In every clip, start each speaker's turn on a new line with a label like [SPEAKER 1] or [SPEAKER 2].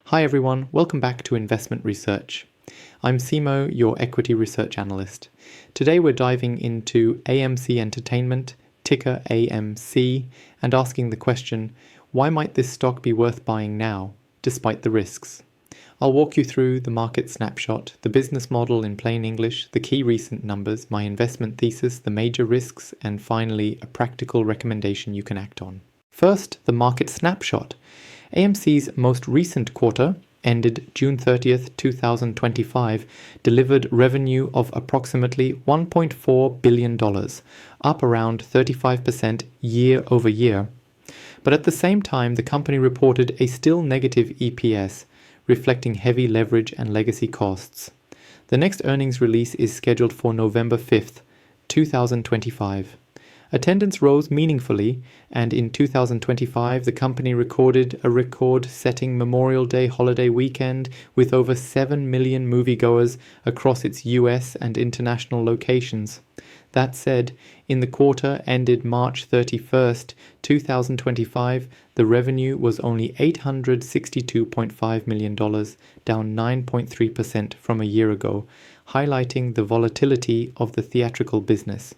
[SPEAKER 1] Hi everyone, welcome back to Investment Research. I'm Simo, your equity research analyst. Today we're diving into AMC Entertainment, ticker AMC, and asking the question, why might this stock be worth buying now, despite the risks? I'll walk you through the market snapshot, the business model in plain English, the key recent numbers, my investment thesis, the major risks, and finally a practical recommendation you can act on. First, the market snapshot. AMC's most recent quarter, ended June 30th, 2025, delivered revenue of approximately $1.4 billion, up around 35% year over year. But at the same time, the company reported a still negative EPS, reflecting heavy leverage and legacy costs. The next earnings release is scheduled for November 5th, 2025. Attendance rose meaningfully, and in 2025, the company recorded a record-setting Memorial Day holiday weekend with over 7 million moviegoers across its US and international locations. That said, in the quarter ended March 31st, 2025, the revenue was only $862.5 million, down 9.3% from a year ago, highlighting the volatility of the theatrical business.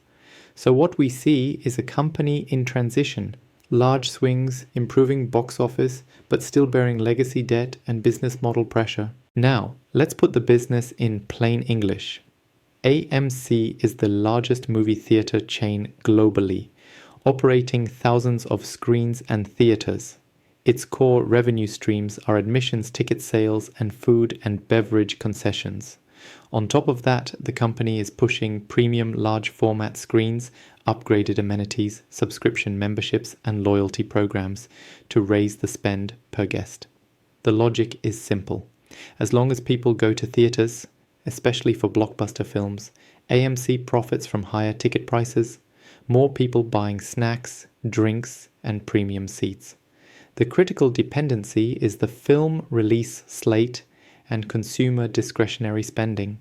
[SPEAKER 1] So what we see is a company in transition, large swings, improving box office, but still bearing legacy debt and business model pressure. Now, let's put the business in plain English. AMC is the largest movie theater chain globally, operating thousands of screens and theaters. Its core revenue streams are admissions ticket sales and food and beverage concessions. On top of that, the company is pushing premium large format screens, upgraded amenities, subscription memberships, and loyalty programs to raise the spend per guest. The logic is simple. As long as people go to theaters, especially for blockbuster films, AMC profits from higher ticket prices, more people buying snacks, drinks, and premium seats. The critical dependency is the film release slate and consumer discretionary spending.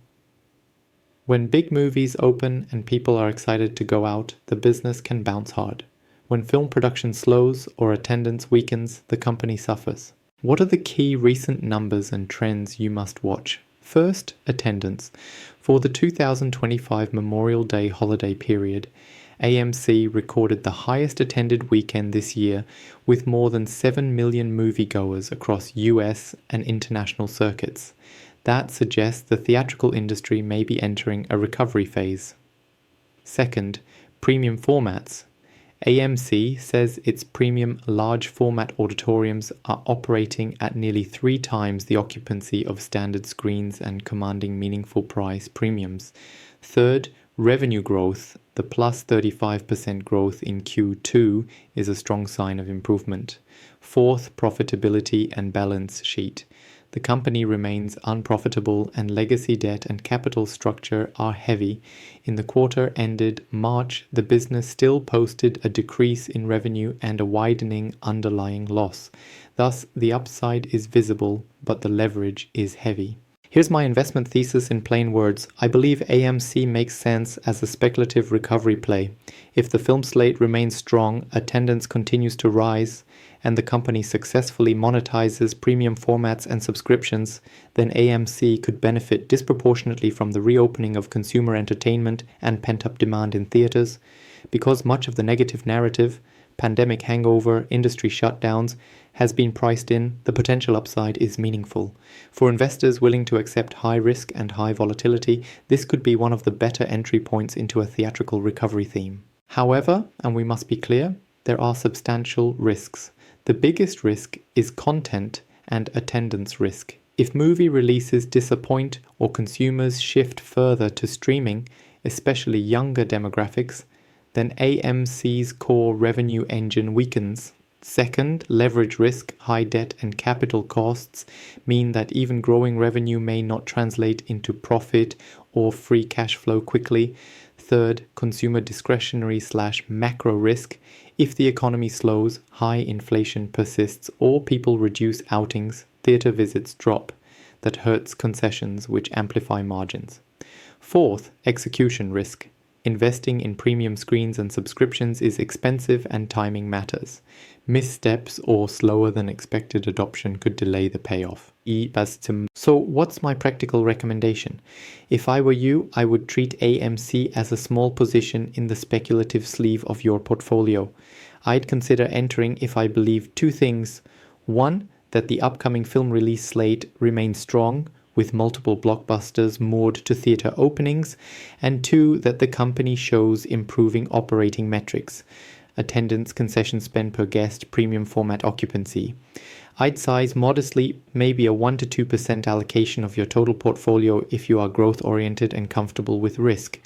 [SPEAKER 1] When big movies open and people are excited to go out, the business can bounce hard. When film production slows or attendance weakens, the company suffers. What are the key recent numbers and trends you must watch? First, attendance. For the 2025 Memorial Day holiday period, AMC recorded the highest attended weekend this year with more than 7 million moviegoers across US and international circuits. That suggests the theatrical industry may be entering a recovery phase. Second, premium formats. AMC says its premium large format auditoriums are operating at nearly 3 times the occupancy of standard screens and commanding meaningful price premiums. Third, revenue growth. The plus 35% growth in Q2 is a strong sign of improvement. Fourth, profitability and balance sheet. The company remains unprofitable and legacy debt and capital structure are heavy. In the quarter ended March, the business still posted a decrease in revenue and a widening underlying loss. Thus, the upside is visible, but the leverage is heavy. Here's my investment thesis in plain words. I believe AMC makes sense as a speculative recovery play. If the film slate remains strong, attendance continues to rise, and the company successfully monetizes premium formats and subscriptions, then AMC could benefit disproportionately from the reopening of consumer entertainment and pent-up demand in theaters. Because much of the negative narrative, pandemic hangover, industry shutdowns, has been priced in, the potential upside is meaningful. For investors willing to accept high risk and high volatility, this could be one of the better entry points into a theatrical recovery theme. However, and we must be clear, there are substantial risks. The biggest risk is content and attendance risk. If movie releases disappoint or consumers shift further to streaming, especially younger demographics, then AMC's core revenue engine weakens. Second, leverage risk, high debt and capital costs mean that even growing revenue may not translate into profit or free cash flow quickly. Third, consumer discretionary/macro risk. If the economy slows, high inflation persists, or people reduce outings, theater visits drop. That hurts concessions, which amplify margins. Fourth, execution risk. Investing in premium screens and subscriptions is expensive and timing matters. Missteps or slower than expected adoption could delay the payoff. So what's my practical recommendation? If I were you, I would treat AMC as a small position in the speculative sleeve of your portfolio. I'd consider entering if I believe two things. One, that the upcoming film release slate remains strong, with multiple blockbusters moored to theatre openings, and two, that the company shows improving operating metrics. Attendance, concession spend per guest, premium format occupancy. I'd size modestly, maybe a 1 to 2% allocation of your total portfolio if you are growth oriented and comfortable with risk.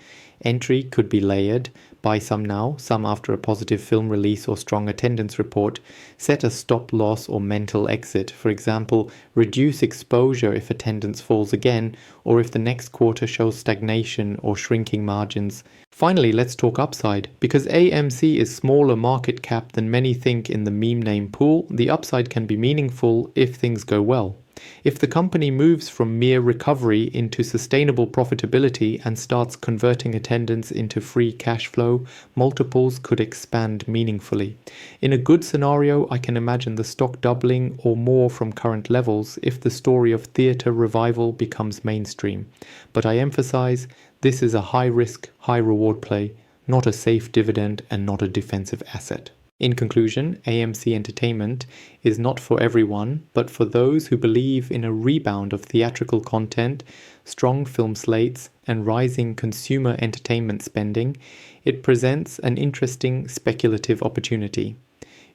[SPEAKER 1] Entry could be layered, buy some now, some after a positive film release or strong attendance report. Set a stop loss or mental exit. For example, reduce exposure if attendance falls again, or if the next quarter shows stagnation or shrinking margins. Finally, let's talk upside. Because AMC is smaller market cap than many think in the meme name pool, the upside can be meaningful if things go well. If the company moves from mere recovery into sustainable profitability and starts converting attendance into free cash flow, multiples could expand meaningfully. In a good scenario, I can imagine the stock doubling or more from current levels if the story of theatre revival becomes mainstream. But I emphasize, this is a high-risk, high-reward play, not a safe dividend and not a defensive asset. In conclusion, AMC Entertainment is not for everyone, but for those who believe in a rebound of theatrical content, strong film slates, and rising consumer entertainment spending. It presents an interesting speculative opportunity.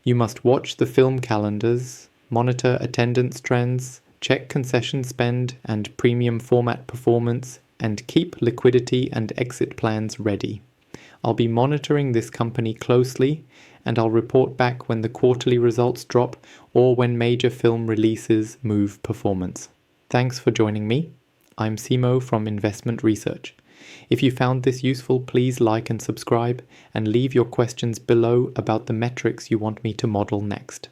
[SPEAKER 1] You must watch the film calendars, monitor attendance trends, check concession spend and premium format performance, and keep liquidity and exit plans ready. I'll be monitoring this company closely, and I'll report back when the quarterly results drop or when major film releases move performance. Thanks for joining me. I'm Simo from Investment Research. If you found this useful, please like and subscribe, and leave your questions below about the metrics you want me to model next.